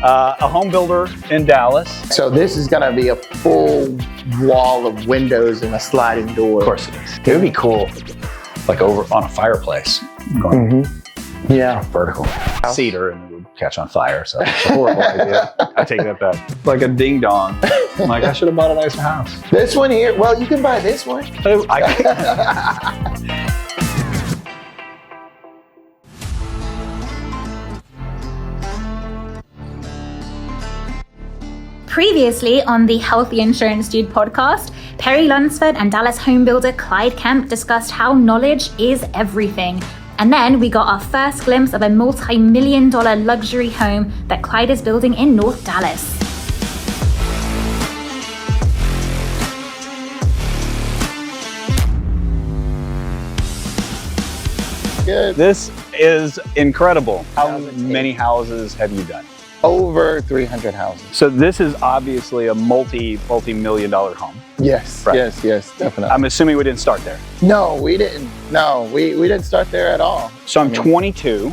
a home builder in Dallas. So this is gonna be a full wall of windows and a sliding door. Of course it is. It would be cool, like over on a fireplace, going Yeah. vertical. Cedar and it would catch on fire, so it's a horrible idea. I take that back. Like a ding dong. I'm like, I should have bought a nicer house. This one here, well, you can buy this one. Previously on the Healthy Insurance Dude podcast, Perry Lunsford and Dallas homebuilder Clyde Kemp discussed how knowledge is everything. And then we got our first glimpse of a multi-million-dollar luxury home that Clyde is building in North Dallas. Good. This is incredible. How many houses have you done? Over 300 houses. So this is obviously a multi-million dollar home. Yes, Right. yes, definitely. I'm assuming we didn't start there. No, we didn't. No, we didn't start there at all. So I'm 22.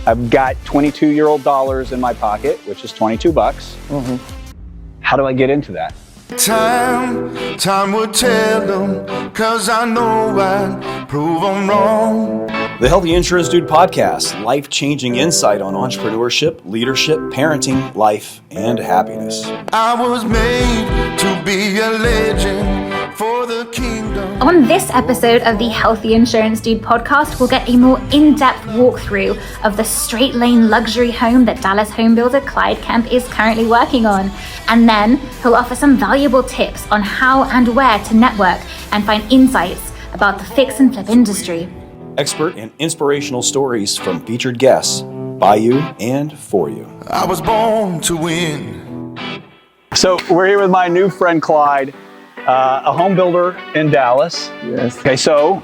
I've got 22-year-old dollars in my pocket, which is 22 bucks. How do I get into that? Time will tell them, 'cause I know I'd prove them wrong. The Healthy Insurance Dude podcast, life-changing insight on entrepreneurship, leadership, parenting, life, and happiness. I was made to be a legend for the kingdom. On this episode of the Healthy Insurance Dude podcast, we'll get a more in-depth walkthrough of the straight-lane luxury home that Dallas homebuilder Clyde Kemp is currently working on. And then he'll offer some valuable tips on how and where to network and find insights about the fix and flip industry. Expert and inspirational stories from featured guests, by you and for you. I was born to win. So we're here with my new friend Clyde, a home builder in Dallas. Yes. Okay, so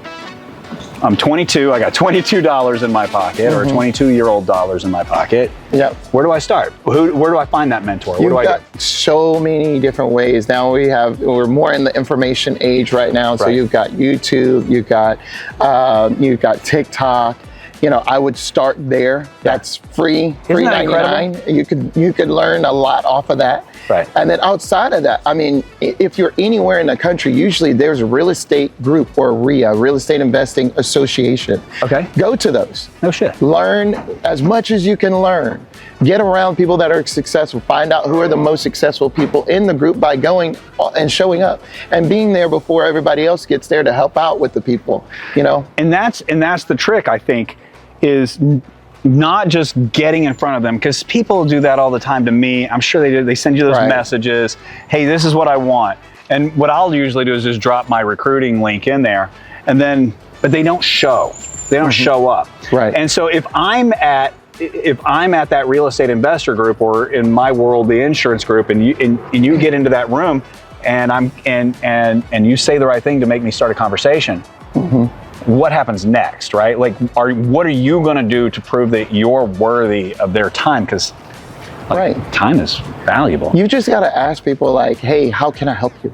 I'm 22. I got $22 in my pocket, or 22-year-old dollars in my pocket. Yep. Where do I start? Where do I find that mentor? What You've do I got do? so many different ways. Now we're more in the information age right now. So Right. you've got YouTube, you've got TikTok. You know, I would start there. That's free, Isn't that $3.99. You could learn a lot off of that. Right. And then outside of that, I mean, if you're anywhere in the country, usually there's a real estate group or RIA, Real Estate Investing Association. Okay. Go to those. No shit. Learn as much as you can learn. Get around people that are successful. Find out who are the most successful people in the group by going and showing up and being there before everybody else gets there to help out with the people, you know? And that's the trick, I think, is not just getting in front of them, because people do that all the time to me. I'm sure they do. They send you those Right. messages. Hey, this is what I want. And what I'll usually do is just drop my recruiting link in there, but they don't show. They don't show up. Right. And so if I'm at that real estate investor group, or in my world, the insurance group, and you get into that room, and you say the right thing to make me start a conversation. What happens next, right? Like, what are you going to do to prove that you're worthy of their time? Because time is valuable. You just got to ask people like, hey, how can I help you?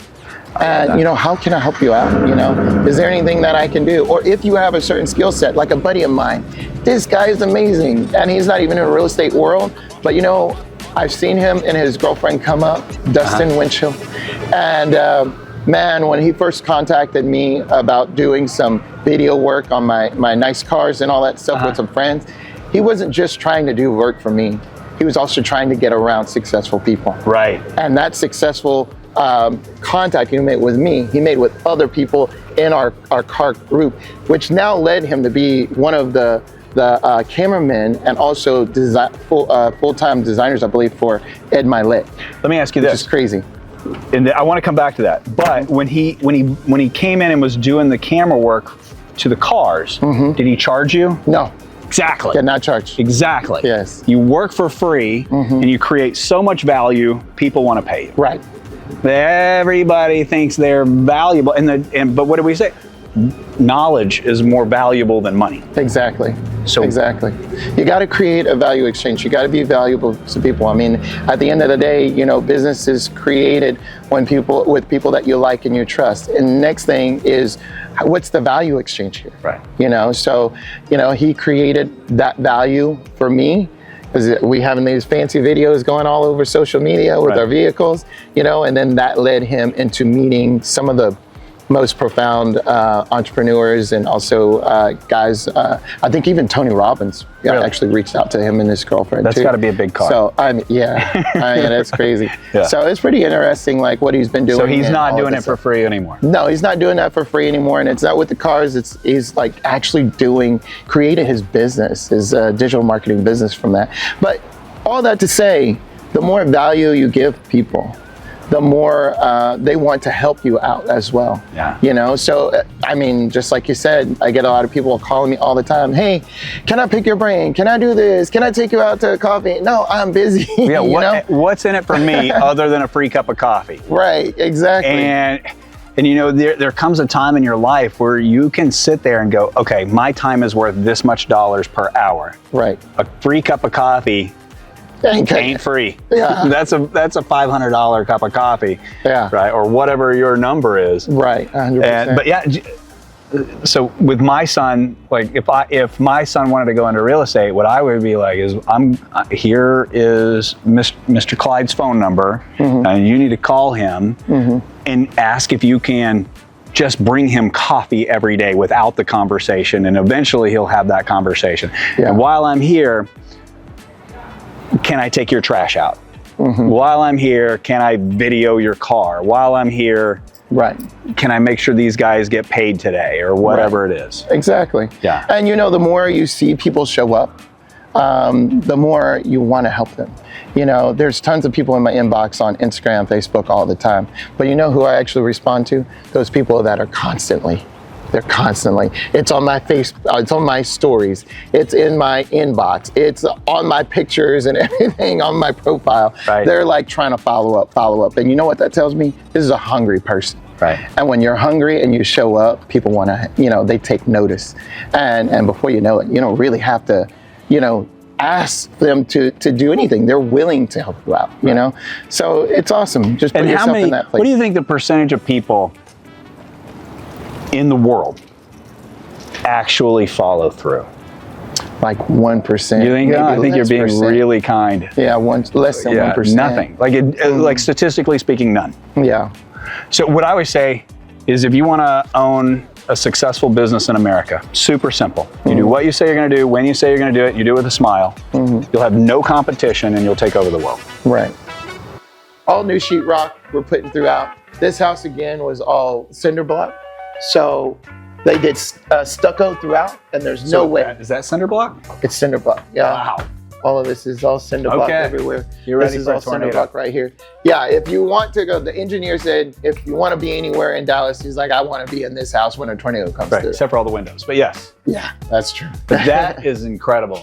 And, you know, how can I help you out? You know, is there anything that I can do? Or if you have a certain skill set, like a buddy of mine, this guy is amazing. And he's not even in the real estate world, but, you know, I've seen him and his girlfriend come up, Dustin Winchell. And, man, when he first contacted me about doing some video work on my nice cars and all that stuff with some friends, he wasn't just trying to do work for me. He was also trying to get around successful people. Right. And that successful contact he made with me, he made with other people in our car group, which now led him to be one of the cameramen and also full-time designers, I believe, for Ed Milet. Let me ask you Which this. is crazy. And I want to come back to that. But when he came in and was doing the camera work to the cars, did he charge you? No. Exactly. Yeah, not charged. Exactly. Yes. You work for free, and you create so much value, people want to pay you. Right. Everybody thinks they're valuable, but what do we say? Knowledge is more valuable than money. Exactly. So exactly. You got to create a value exchange. You got to be valuable to people. I mean, at the end of the day, you know, business is created with people that you like and you trust. And the next thing is, what's the value exchange here? Right. You know, so, you know, he created that value for me. we having these fancy videos going all over social media with Right. our vehicles, you know, and then that led him into meeting some of the most profound entrepreneurs and also guys. I think even Tony Robbins Really? actually reached out to him and his girlfriend. That's too. got to be a big car. So that's crazy. Yeah. So it's pretty interesting, like what he's been doing. So he's and not all doing this it for stuff. free anymore. No, he's not doing that for free anymore, and it's not with the cars. He's like actually created his business, his digital marketing business from that. But all that to say, the more value you give people, the more they want to help you out as well. Yeah. You know, so I mean, just like you said, I get a lot of people calling me all the time. Hey, can I pick your brain? Can I do this? Can I take you out to coffee? No, I'm busy. Yeah, you know? what's in it for me other than a free cup of coffee? Right, exactly. And you know, there comes a time in your life where you can sit there and go, okay, my time is worth this much dollars per hour. Right. A free cup of coffee ain't free. Yeah. That's a $500 cup of coffee. Yeah. Right. Or whatever your number is. Right. 100%. But yeah, so with my son, like if my son wanted to go into real estate, what I would be like is, here is Mr. Clyde's phone number, and you need to call him and ask if you can just bring him coffee every day without the conversation, and eventually he'll have that conversation. Yeah. And while I'm here, can I take your trash out? While I'm here, can I video your car? While I'm here, right. can I make sure these guys get paid today, or whatever it is? Exactly. Yeah. And you know, the more you see people show up, the more you want to help them. You know, there's tons of people in my inbox on Instagram, Facebook all the time. But you know who I actually respond to? Those people that are constantly. They're constantly. It's on my face. It's on my stories. It's in my inbox. It's on my pictures and everything on my profile. Right. They're like trying to follow up. And you know what that tells me? This is a hungry person. Right. And when you're hungry and you show up, people want to, you know, they take notice. And before you know it, you don't really have to, you know, ask them to do anything. They're willing to help you out, you know? So it's awesome. Just put yourself in that place. What do you think the percentage of people in the world actually follow through? Like 1%. You think? maybe I think you're less being percent. really kind. Yeah, less than 1%. Nothing. Like like statistically speaking, none. Yeah. So what I always say is, if you want to own a successful business in America, super simple. You do what you say you're going to do, when you say you're going to do it, you do it with a smile. You'll have no competition, and you'll take over the world. Right. All new sheetrock we're putting throughout. This house again was all cinder block. So they did stucco throughout, and there's no way. Is that cinder block? It's cinder block. Yeah. Wow. All of this is all cinder block Okay. everywhere. You're ready this is for a all cinder tornado. block right here. Yeah, if you want to go, the engineer said, if you want to be anywhere in Dallas, he's like, I want to be in this house when a tornado comes Right, through. except for all the windows. But yes, Yeah, that's true. that is incredible.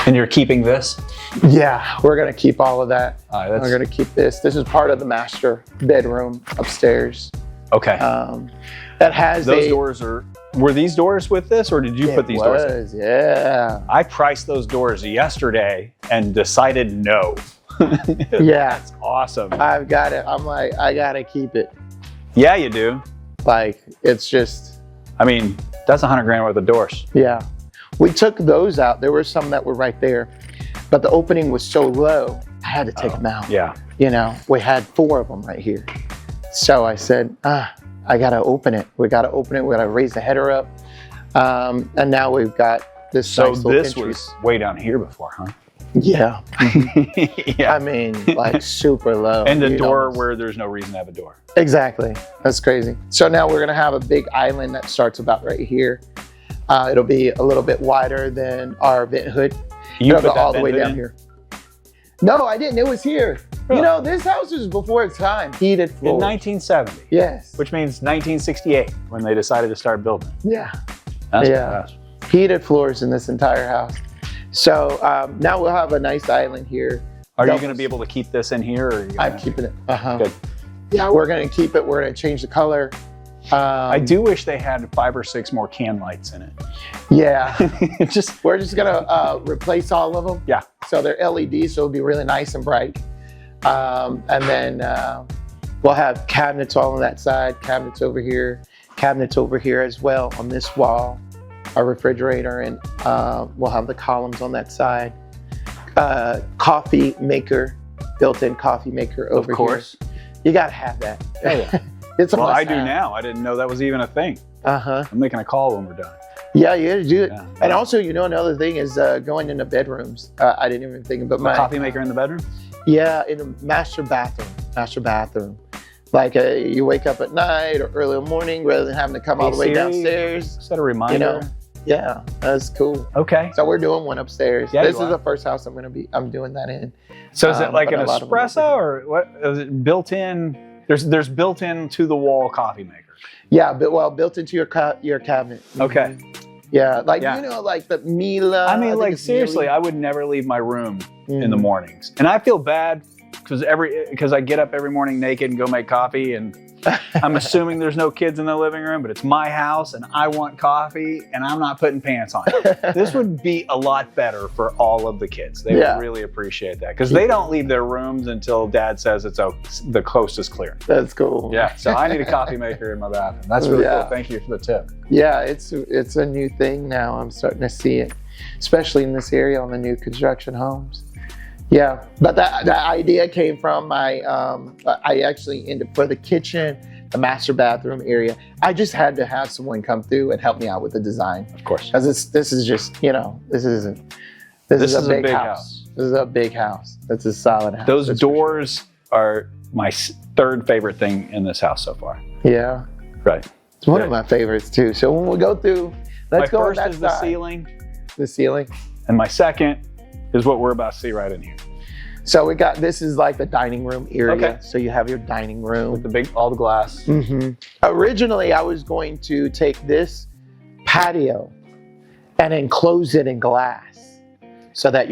And you're keeping this? Yeah, we're going to keep all of that. All right, that's- We're going to keep this. This is part of the master bedroom upstairs. Okay. That has Those doors were these doors with this, or did you put these doors in? Yeah. I priced those doors yesterday and decided no. Yeah. That's awesome. I've got it. I'm like, I got to keep it. Yeah, you do. Like, it's just, I mean, that's $100,000 worth of doors. yeah. We took those out. There were some that were right there, but the opening was so low, I had to take them out. Yeah. You know, we had 4 of them right here. So I said, I got to open it. We got to open it. We got to raise the header up. And now we've got this So nice little this entry. was way down here before, huh? Yeah. Yeah. I mean, like super low. And the You'd door almost- where there's no reason to have a door. Exactly. That's crazy. So now we're going to have a big island that starts about right here. It'll be a little bit wider than our vent hood. You It'll put go that all the way vent down in? here. No, I didn't. It was here. Really? You know, this house was before its time. Heated In floors. 1970. Yes. Which means 1968 when they decided to start building. Yeah. That's Yeah. badass. Heated floors in this entire house. So now we'll have a nice island here. Are you Doubles. going to be able to keep this in here? Or are you I'm gonna... keeping it. Good. Yeah, we're going to keep it. We're going to change the color. I do wish they had 5 or 6 more can lights in it. Yeah. Just We're just going to replace all of them. yeah. So they're LED, so it'll be really nice and bright. And then we'll have cabinets all on that side, cabinets over here as well on this wall. a refrigerator, and we'll have the columns on that side. Coffee maker, built-in coffee maker over here. Of course. You gotta have that. Oh, yeah. It's a Well, I do must-have. now. I didn't know that was even a thing. Uh-huh. I'm making a call when we're done. Yeah, you gotta do it. Yeah. And also, another thing is going into bedrooms. I didn't even think about my Coffee maker in the bedroom? Yeah, in the master bathroom. Like you wake up at night or early in the morning rather than having to come all the way Siri, downstairs. Set a reminder. Yeah, that's cool. Okay. So we're doing one upstairs. Yeah, This you is are. the first house I'm doing that in. So is it like but an a lot of them espresso or what? Is it built in? There's built in to the wall coffee maker. Yeah, built into your cabinet. Okay. Yeah, like Yeah. like the Mila. I mean, think like it's seriously, Mila. I would never leave my room in the mornings, and I feel bad because I get up every morning naked and go make coffee, and I'm assuming there's no kids in the living room, but it's my house, and I want coffee, and I'm not putting pants on. This would be a lot better for all of the kids. They would really appreciate that because they don't leave their rooms until Dad says the coast is clear. That's cool. Yeah, so I need a coffee maker in my bathroom. That's really Yeah. cool. Thank you for the tip. Yeah, it's a new thing now. I'm starting to see it, especially in this area on the new construction homes. Yeah, but that idea came from my. I actually ended for the kitchen, the master bathroom area. I just had to have someone come through and help me out with the design. Of course. Because this is just this is a big house. This is a big house. That's a solid house. Those that's for doors are my third favorite thing in this house so far. sure. Yeah, Right. it's one of my favorites too. So when we go through, let's go My on first that is the side. ceiling, The ceiling. and my second is what we're about to see right in here. So this is like the dining room area. Okay. So you have your dining room. With all the glass. Mm-hmm. Originally, I was going to take this patio and enclose it in glass so that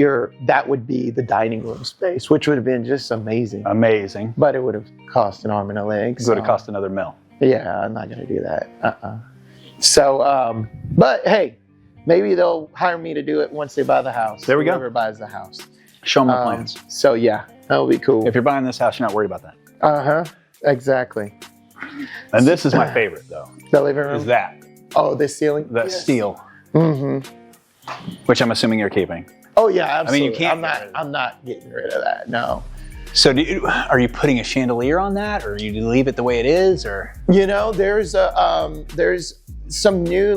that would be the dining room space, which would have been just amazing. Amazing. But it would have cost an arm and a leg. It would have cost another $1 million. Yeah, I'm not going to do that. So, but hey, maybe they'll hire me to do it once they buy the house. There we go. Whoever buys the house. Show them the plans. So yeah, that'll be cool. If you're buying this house, you're not worried about that. Exactly. And this is my favorite, though, The living room. is that This ceiling. that steel, Mm-hmm. which I'm assuming you're keeping. Oh yeah, absolutely. I mean, you can't get rid of it. I'm not getting rid of that. No. So are you putting a chandelier on that, or you leave it the way it is, or? There's some new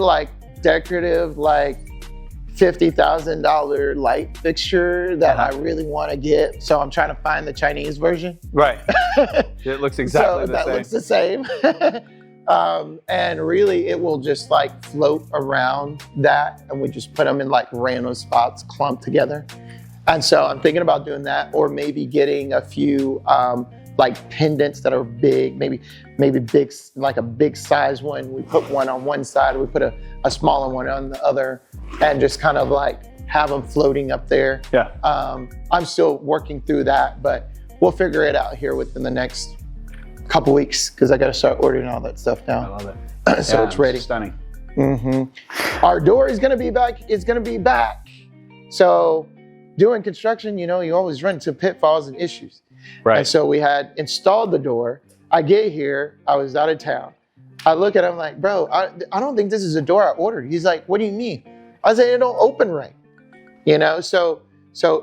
decorative $50,000 light fixture that I really want to get. So I'm trying to find the Chinese version. Right. It looks exactly the that same. looks the same. And really it will just float around that, and we just put them in random spots clumped together. And so I'm thinking about doing that, or maybe getting a few pendants that are big, maybe big, a big size one. We put one on one side, we put a smaller one on the other, and just kind of have them floating up there. Yeah. I'm still working through that, but we'll figure it out here within the next couple weeks, because I got to start ordering all that stuff now. I love it. So it's ready. Stunning. Mm-hmm. Our door is going to be back. It's going to be back. So doing construction, you always run into pitfalls and issues. Right. And so we had installed the door. I get here, I was out of town. I look at him like, bro, I don't think this is a door I ordered. He's like, what do you mean? I said, it don't open right. So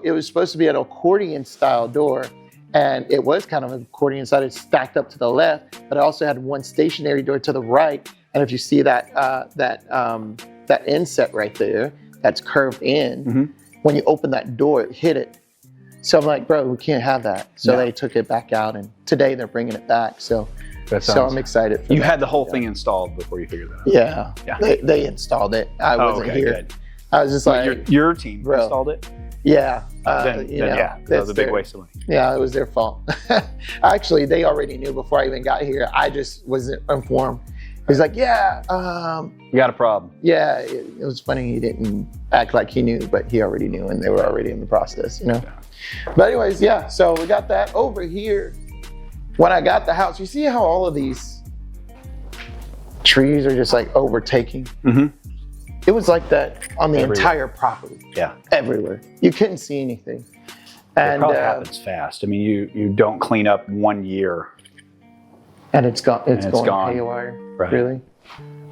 it was supposed to be an accordion style door. And it was kind of an accordion style. It's stacked up to the left, but it also had one stationary door to the right. And if you see that inset right there, that's curved in, when you open that door, it hit it. So I'm like, bro, we can't have that. So they took it back out, and today they're bringing it back. So I'm excited for that. You had the whole thing installed before you figured that out. Yeah. Yeah. They installed it. I wasn't here. Good. I was just like, your team bro. installed it? yeah. That was a big waste of money. Yeah, it was their fault. Actually, they already knew before I even got here. I just wasn't informed. He was like, yeah, You got a problem. yeah. It was funny. He didn't act like he knew, but he already knew, and they were already in the process, Yeah. But anyways, yeah, so we got that over here. When I got the house, you see how all of these trees are just overtaking? Mm-hmm. It was like that on the Everywhere. entire property, Yeah. everywhere. You couldn't see anything. It And probably happens fast. I mean, you don't clean up 1 year. and it's gone. It's And it's going gone. haywire. Right. Really?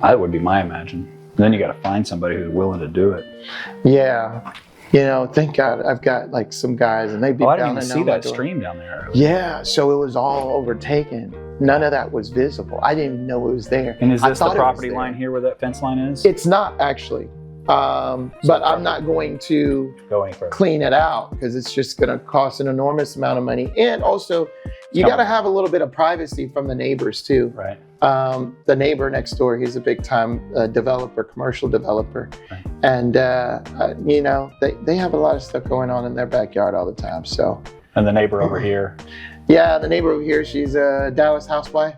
That would be my imagine. And then you got to find somebody who's willing to do it. Yeah. You know, thank God I've got like some guys, and they'd be I down didn't even and see down my that door. stream down there. Yeah, so it was all overtaken. None of that was visible. I didn't even know it was there. And is I this the thought it was property there. line here where that fence line is? It's not actually, but I'm not going to Go any further. clean it out because it's just going to cost an enormous amount of money. And also, you got to have a little bit of privacy from the neighbors too. Right. The neighbor next door, he's a big time developer, commercial developer. Right. And, you know, they have a lot of stuff going on in their backyard all the time. So. And the neighbor over here. Yeah, the neighbor over here, she's a Dallas housewife.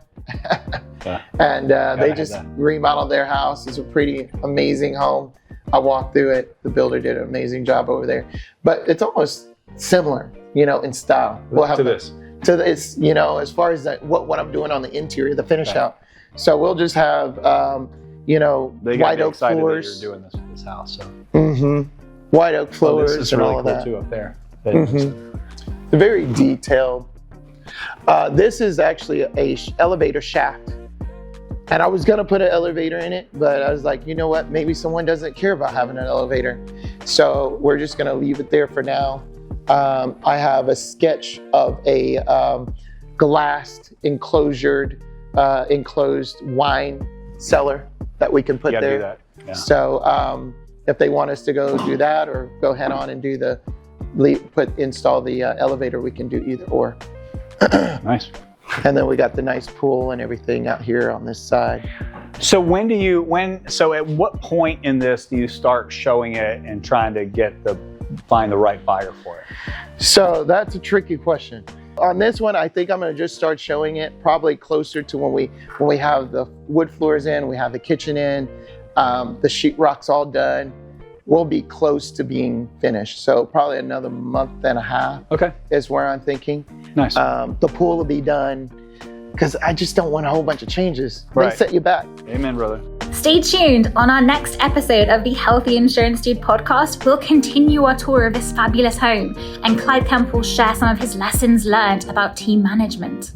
Yeah. And they have just that. remodeled their house. It's a pretty amazing home. I walked through it. The builder did an amazing job over there. But it's almost similar, you know, in style. To this. To this, you know, as far as what I'm doing on the interior, the finish out. So we'll just have, you know, They got white oak excited floors. that you're doing this house. So. White oak floors This is and really all of cool that. too up there. Very detailed. This is actually a elevator shaft. And I was gonna put an elevator in it, but I was like, you know what? Maybe someone doesn't care about having an elevator. So we're just gonna leave it there for now. I have a sketch of a glassed, enclosed wine cellar that we can put You gotta there. do that. Yeah. So if they want us to go do that or go head on and do install the elevator, we can do either or. Nice. And then we got the nice pool and everything out here on this side. So so at what point in this do you start showing it and trying to find the right buyer for it? So that's a tricky question. On this one, I think I'm gonna just start showing it probably closer to when we have the wood floors in, we have the kitchen in, the sheetrock's all done. We'll be close to being finished. So probably another month and a half is where I'm thinking. Nice. The pool will be done because I just don't want a whole bunch of changes. They Right. set you back. Amen, brother. Stay tuned. On our next episode of the Healthy Insurance Dude podcast, we'll continue our tour of this fabulous home, and Clyde Kemp will share some of his lessons learned about team management.